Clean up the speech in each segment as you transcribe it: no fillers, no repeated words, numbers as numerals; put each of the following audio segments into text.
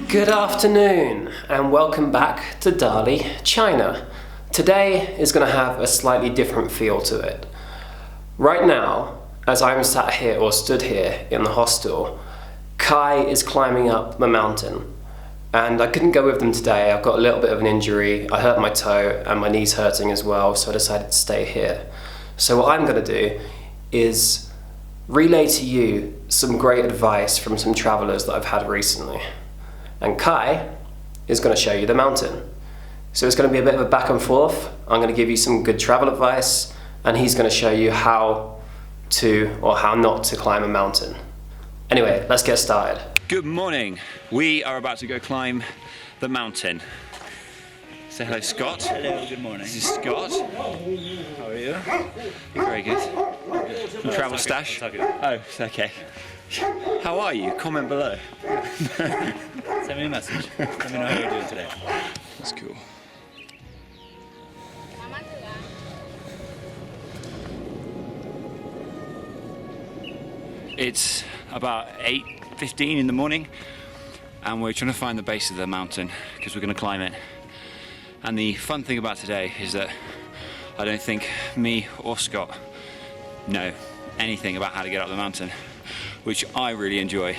Good afternoon and welcome back to Dali, China. Today is going to have a slightly different feel to it. Right now, as I'm sat here or stood here in the hostel, Cai is climbing up the mountain. And I couldn't go with them today. I've got a little bit of an injury. I hurt my toe and my knee's hurting as well, so I decided to stay here. So what I'm going to do is relay to you some great advice from some travelers that I've had recently. And Cai is going to show you the mountain. So it's going to be a bit of a back and forth. I'm going to give you some good travel advice, and he's going to show you how to or how not to climb a mountain. Anyway, let's get started. Good morning. We are about to go climb the mountain. Say hello, Scott. Hello, good morning. This is Scott. How are you? You're very good. From Travel Stash. Oh, it's okay. How are you? Comment below. Send me a message. Let me know how you're doing today. That's cool. It's about 8:15 in the morning and we're trying to find the base of the mountain because we're going to climb it. And the fun thing about today is that I don't think me or Scott know anything about how to get up the mountain, which I really enjoy.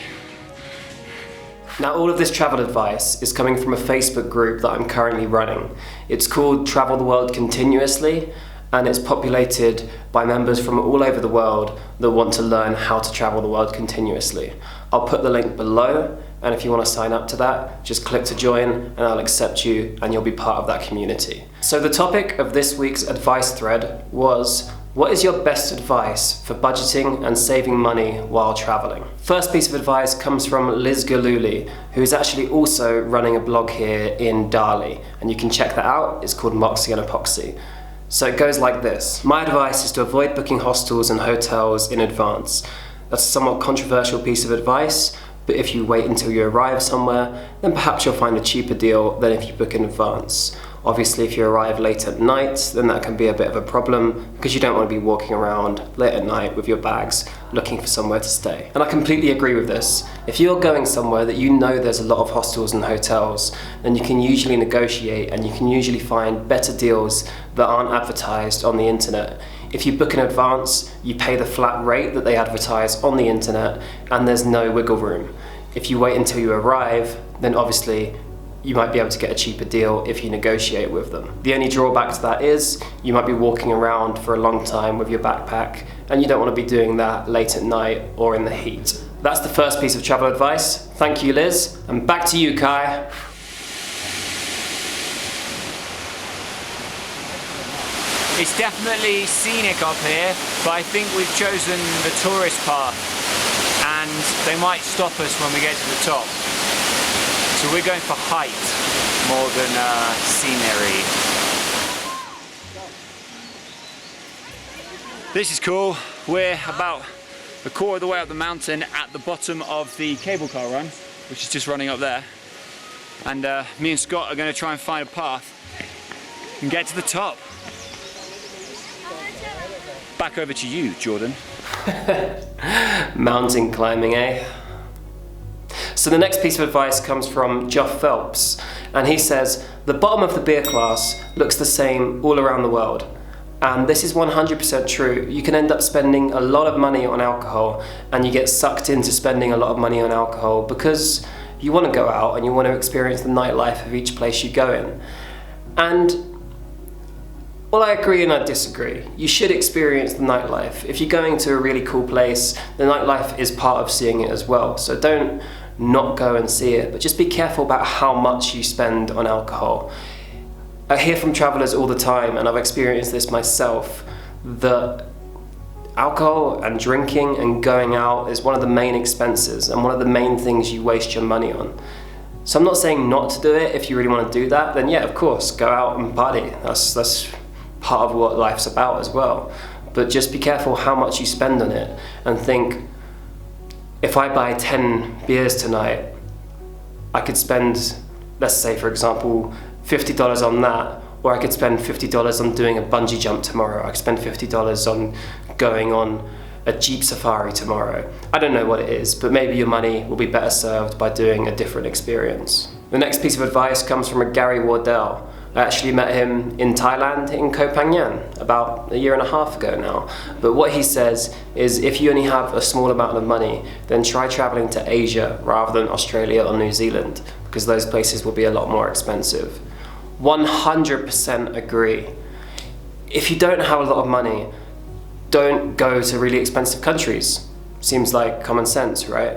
Now all of this travel advice is coming from a Facebook group that I'm currently running. It's called Travel the World Continuously, and it's populated by members from all over the world that want to learn how to travel the world continuously. I'll put the link below, and if you want to sign up to that, just click to join and I'll accept you and you'll be part of that community. So the topic of this week's advice thread was, what is your best advice for budgeting and saving money while traveling? First piece of advice comes from Liz Galuli, who is actually also running a blog here in Dali, and you can check that out. It's called Moxie Epoxy. So it goes like this. My advice is to avoid booking hostels and hotels in advance. That's a somewhat controversial piece of advice, but if you wait until you arrive somewhere, then perhaps you'll find a cheaper deal than if you book in advance. Obviously, if you arrive late at night, then that can be a bit of a problem because you don't want to be walking around late at night with your bags looking for somewhere to stay. And I completely agree with this. If you're going somewhere that you know there's a lot of hostels and hotels, then you can usually negotiate and you can usually find better deals that aren't advertised on the internet. If you book in advance, you pay the flat rate that they advertise on the internet and there's no wiggle room. If you wait until you arrive, then obviously you might be able to get a cheaper deal if you negotiate with them. The only drawback to that is you might be walking around for a long time with your backpack and you don't want to be doing that late at night or in the heat. That's the first piece of travel advice. Thank you, Liz, and back to you, Cai. It's definitely scenic up here, but I think we've chosen the tourist path and they might stop us when we get to the top. So we're going for height more than scenery. This is cool. We're about a quarter of the way up the mountain at the bottom of the cable car run, which is just running up there. And me and Scott are going to try and find a path and get to the top. Back over to you, Jordan. Mountain climbing, eh? So the next piece of advice comes from Geoff Phelps, and he says, the bottom of the beer glass looks the same all around the world. And this is 100% true. You can end up spending a lot of money on alcohol, and you get sucked into spending a lot of money on alcohol because you want to go out and you want to experience the nightlife of each place you go in. And well, I agree and I disagree. You should experience the nightlife. If you're going to a really cool place, the nightlife is part of seeing it as well. So don't not go and see it, but just be careful about how much you spend on alcohol. I hear from travelers all the time, and I've experienced this myself, that alcohol and drinking and going out is one of the main expenses and one of the main things you waste your money on. So I'm not saying not to do it. If you really want to do that, then yeah, of course, go out and party. That's part of what life's about as well. But just be careful how much you spend on it and think, if I buy 10 beers tonight, I could spend, let's say for example, $50 on that, or I could spend $50 on doing a bungee jump tomorrow. I could spend $50 on going on a Jeep safari tomorrow. I don't know what it is, but maybe your money will be better served by doing a different experience. The next piece of advice comes from a Gary Wardell. I actually met him in Thailand, in Koh Phangan, about 1.5 years ago now. But what he says is if you only have a small amount of money, then try traveling to Asia rather than Australia or New Zealand, because those places will be a lot more expensive. 100% agree. If you don't have a lot of money, don't go to really expensive countries. Seems like common sense, right?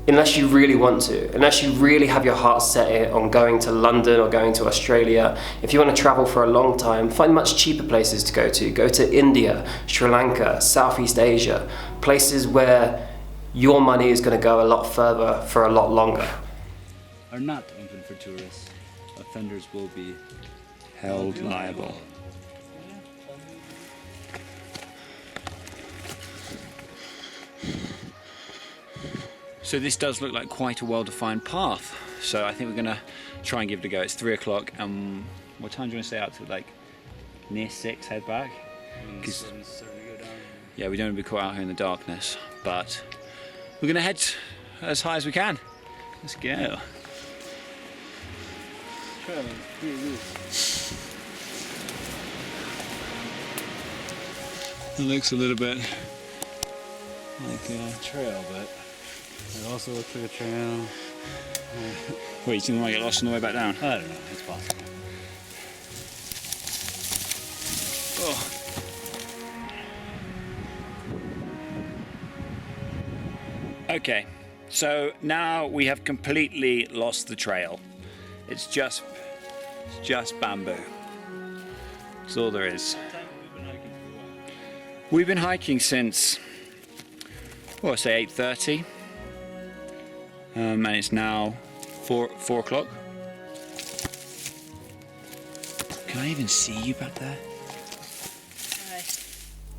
Unless you really want to, unless you really have your heart set on going to London or going to Australia. If you want to travel for a long time, find much cheaper places to go to. Go to India, Sri Lanka, Southeast Asia, places where your money is going to go a lot further for a lot longer. Are not open for tourists. Offenders will be held liable. So this does look like quite a well-defined path. So I think we're gonna try and give it a go. It's 3 o'clock, and what time do you want to stay out to? Like near 6, head back? Yeah, we don't want to be caught out here in the darkness, but we're gonna head as high as we can. Let's go. It looks a little bit like a trail, but It also looks like a trail. wait, you think we might get lost on the way back down? I don't know, it's possible. Oh. Okay, so now we have completely lost the trail. It's just bamboo. That's all there is. We've been hiking since, well, I say 8:30. And it's now 4 o'clock. Can I even see you back there?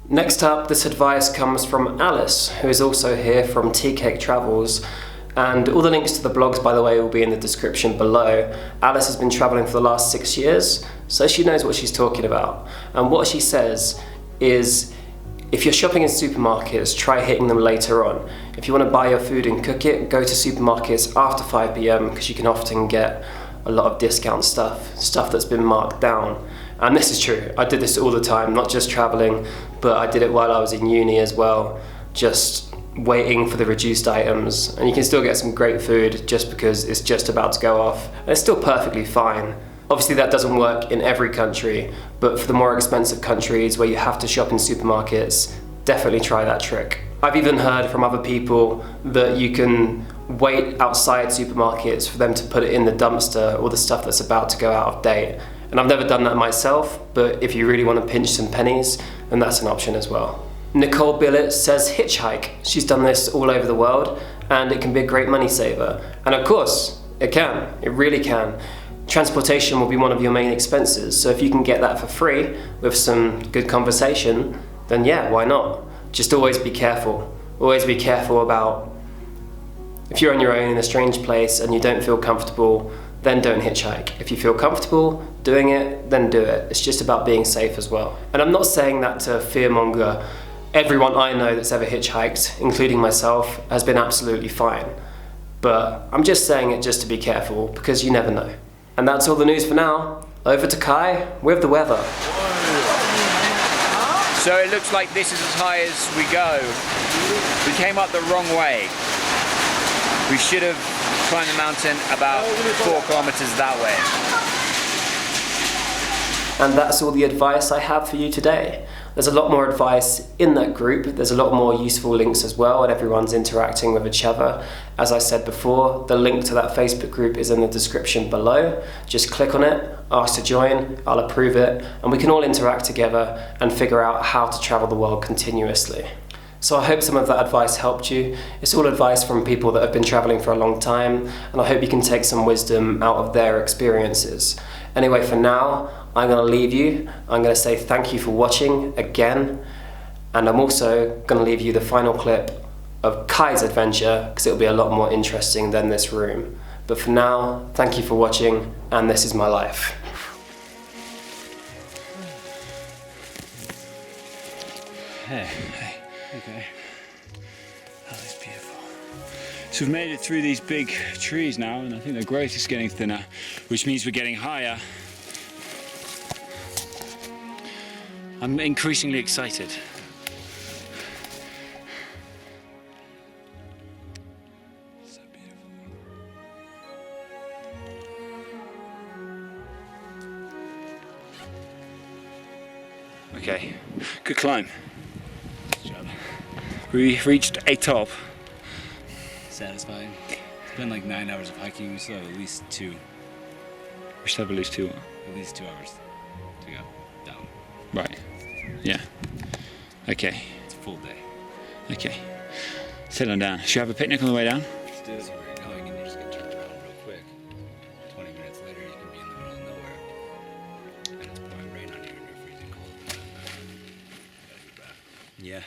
Next up, this advice comes from Alice, who is also here from Teacake Travels. And all the links to the blogs, by the way, will be in the description below. Alice has been traveling for the last 6 years, so she knows what she's talking about. And what she says is, if you're shopping in supermarkets, try hitting them later on. If you want to buy your food and cook it, go to supermarkets after 5 PM because you can often get a lot of discount stuff that's been marked down. And this is true. I did this all the time, not just traveling, but I did it while I was in uni as well, just waiting for the reduced items. And you can still get some great food just because it's just about to go off. And it's still perfectly fine. Obviously that doesn't work in every country, but for the more expensive countries where you have to shop in supermarkets, definitely try that trick. I've even heard from other people that you can wait outside supermarkets for them to put it in the dumpster, or the stuff that's about to go out of date. And I've never done that myself, but if you really want to pinch some pennies, then that's an option as well. Nicole Billett says hitchhike. She's done this all over the world, and it can be a great money saver. And of course, it can. It really can. Transportation will be one of your main expenses, so if you can get that for free with some good conversation, then yeah, why not? Just always be careful. Always be careful about, if you're on your own in a strange place and you don't feel comfortable, then don't hitchhike. If you feel comfortable doing it, then do it. It's just about being safe as well. And I'm not saying that to fearmonger. Everyone I know that's ever hitchhiked, including myself, has been absolutely fine. But I'm just saying it just to be careful, because you never know. And that's all the news for now. Over to Kai with the weather. So it looks like this is as high as we go. We came up the wrong way. We should have climbed the mountain about 4 kilometers that way. And that's all the advice I have for you today. There's a lot more advice in that group. There's a lot more useful links as well, and everyone's interacting with each other. As I said before, the link to that Facebook group is in the description below. Just click on it, ask to join, I'll approve it, and we can all interact together and figure out how to travel the world continuously. So I hope some of that advice helped you. It's all advice from people that have been traveling for a long time, and I hope you can take some wisdom out of their experiences. Anyway, for now, I'm going to leave you. I'm going to say thank you for watching again, and I'm also going to leave you the final clip of Kai's adventure, because it'll be a lot more interesting than this room. But for now, thank you for watching, and this is my life. Hey, Okay. Oh, that's beautiful. So we've made it through these big trees now, and I think the growth is getting thinner, which means we're getting higher. I'm increasingly excited. So beautiful. Okay, good climb. Good job. We reached a top. Satisfying. It's been like 9 hours of hiking. We still have at least 2. We should have at least 2. At least 2 hours to go down. Right. Yeah. Okay. It's a full day. Okay. Sit on down. Should we have a picnic on the way down? Let's do it. Where you're going and you just get turned around real quick. 20 minutes later, you can be in the middle of nowhere. And it's pouring rain on you and you're freezing cold. Gotta get back. Yeah.